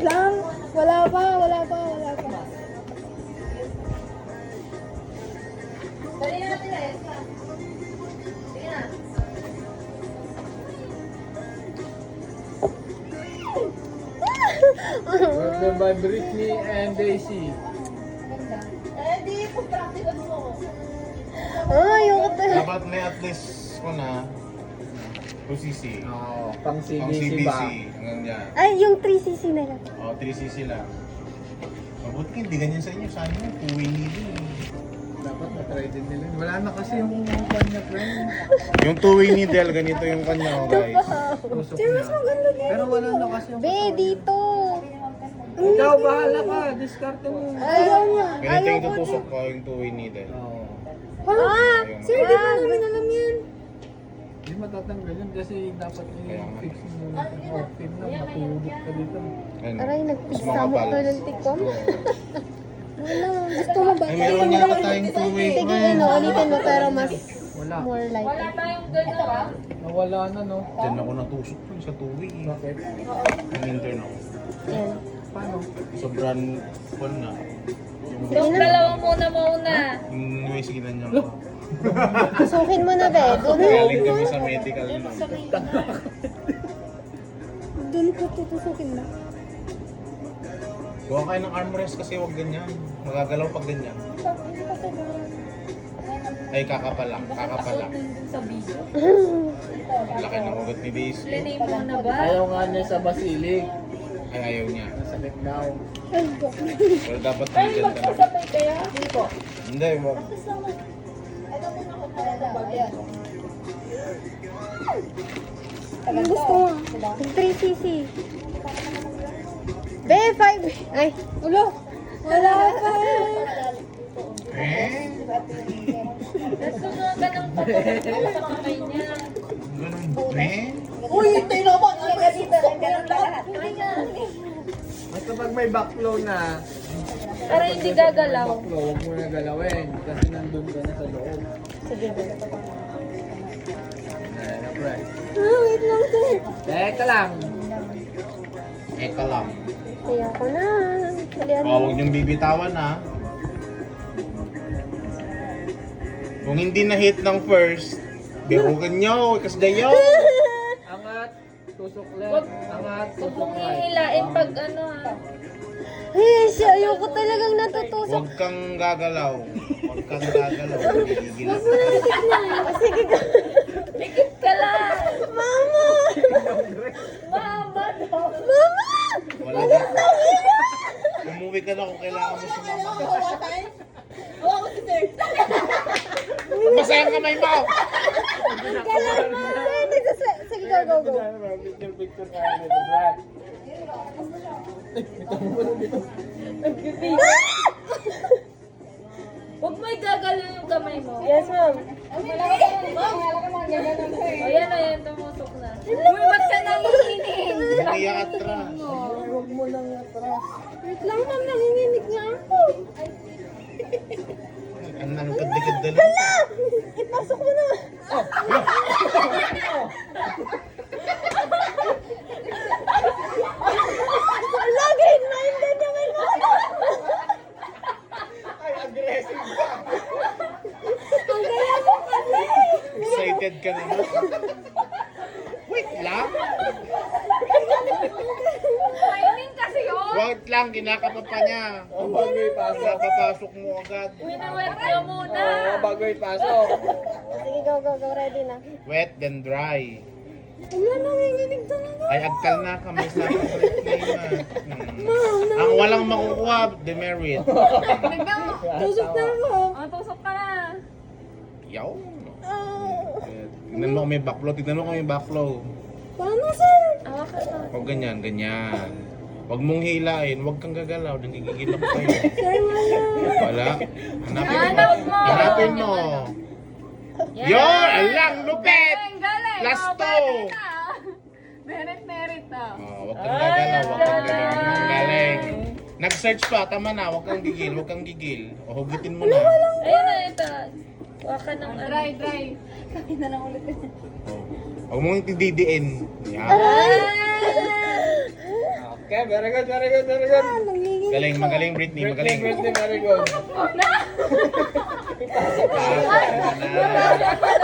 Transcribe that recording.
Wait lang. Wala pa. Dali natin na, Elsa. Sige na. Written by Britney and Daisy. Di po practical mo. Ayoko talaga. Dapat may at least ko na 2cc. Oo, pang Pang CBC CBC. ba? Ganyan. Ay, yung 3cc na lang. 3cc lang. Mabuti hindi ganyan sa inyo. Sana yung two-way needle. Dapat na-try din nila. Wala na kasi yung kanya friend. Yung two-way needle, ganito yung kanya, guys. Tusok Sir, mas na. maganda din. Pero wala na kasi yung Be, dito. Ikaw, bahala ka. Discarte mo. Ayaw niya. Ganito yung tutusok ko, yung two-way needle. Oo. Sir, di ba namin alam yan? Hindi matatanggal yun kasi dapat Kaya yung nga. fix mo. Or pin lang, matulog ka dito. Ayun. Aray, Mas nagpisa mo makapal. to ng tikom. Wala, gusto mo ba? Ay, meron yata tayong two-way. Sige, ano, ulitin mo pero mas Wala. more light. Wala tayong gano'n. Nawala na, no? Diyan ako natusok po sa two-way. Bakit? Ang intern ako. Yan. Paano? Sobrang fun na. Yung dalawa muna. Yung sigilan niya ako. Tusukin mo na, be. Galing kami sa medical. Doon ko tutusukin mo. Kuha kayo ng armrest kasi wag ganyan. Magagalaw pag ganyan. Ay, kakapala. Sa video. Laki ng ugat ni Daisy. Planay mo na ba? Ayaw nga niya sa basilik. Ay, ayaw niya. Nasakit daw. Pero dapat nandyan ka lang. Sabay kaya? Hindi po. Hindi, wag. Ang gusto mo? Yung 3cc. Be, 5. Ay, ulo. Wala pa. Eh? Nasusunod ka ng pagkakas sa kamay niya. Ganun. Eh? Uy, ito yung naman! Ganun lahat. At kapag may backflow na, Para hindi gagalaw. backflow, huwag mo na galawin. Kasi nandun ka na sa loob. Sige, be. Ayan na, pre. Wait lang, sir. Teka lang. Eka lang. Kaya ko na. Dalihan mo. Huwag niyong bibitawan ha. Kung hindi na-hit ng first, birugan niyo, kasdayo. Angat, tusok left. Wag- Angat, Huwag tusok mong right. hihilain pag ano ha. Ay, siya, ayoko talagang natutusok. Huwag kang gagalaw. Huwag kang gagalaw. Gigigil. Sige ka. Pikit ka lang! Mama! Mama! Mama! Wala na. Umuwi ka na kung kailangan mo sumama. Masayang kamay mo! Kailan mo? Sige, go, go, go. Picture, picture tayo nito, Brad. Huwag mo igagalaw yung kamay mo. Yes, ma'am. O yan, tumusok na. Uy, ba't ka nangihinig? Umiyak atras. Huwag mo lang atras. Wait lang, ma'am. Nanginginig nga ako. Ang nangkad-likad dala. Ipasok mo na. Lagi, minded naman mo. Ay, aggressive ka. Ang gaya mo kasi. Excited ka naman. Wait lang. Timing kasi yun. Wait lang, kinakapa pa niya. Bago ipasok. Napapasok mo agad. Winawet ka muna. Oo, bago ipasok. Sige, go, go, go. Ready na. Wet then dry. Wala, nanginginig talaga. Ay, agkal na kamay sa akin. Ang walang makukuha, demerit. Tusok na ako. O, tusok ka na. Yaw. Ah, Tignan mo kung may backflow. Tignan mo kung may backflow. paano, sir? Awa ka na. Huwag ganyan, ganyan. Huwag mong hilain. Huwag kang gagalaw. Nagigigil ako kayo. Sir, wala. Wala. Hanapin mo. Hanap mo. Hanapin mo. Yon! Alang lupet! Galing, galing. Last O, two. better na. Merit na. Huwag kang gagalaw. Huwag kang gagalaw. Ang galing. Nag-search pa. Tama na. Huwag kang gigil. Huwag kang gigil. O, hugutin mo na. Ayun na, ito. Waka ng ano. Dry. Huwag mong itididiin. Yan. Okay. Okay, very good, very good, very good. Nangingin. Galing, magaling Britney, magaling. Britney, very good. Ah,